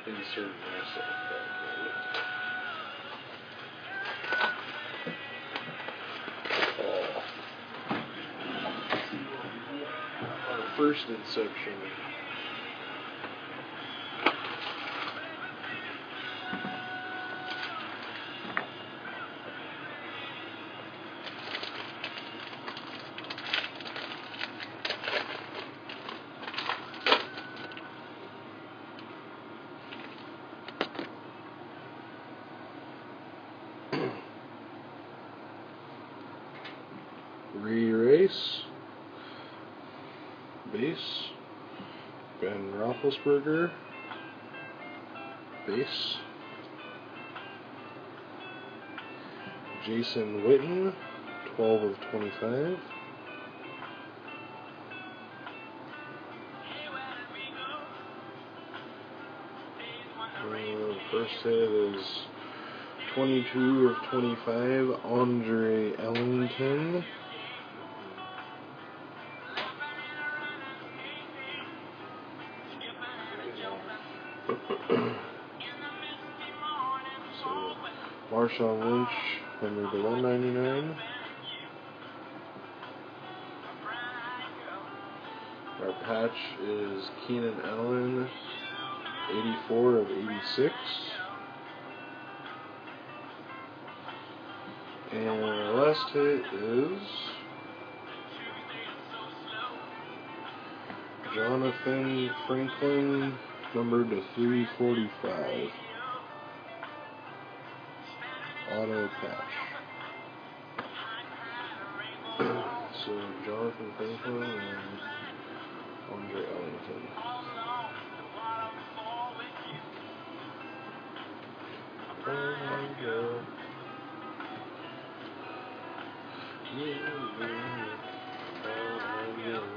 insert myself back in. Our first Inception. Re-Race, Base, Ben Roethlisberger, Base, Jason Witten, 12 of 25, first hit is 22 of 25, Andre Ellington. So, Marshawn Lynch, number to 199. Our patch is Keenan Allen, 84 of 86. And our last hit is Jonathan Franklin, numbered to 345. Auto patch. So Jonathan Franklin and Andre Ellington. Oh my God. Yeah. Oh my God.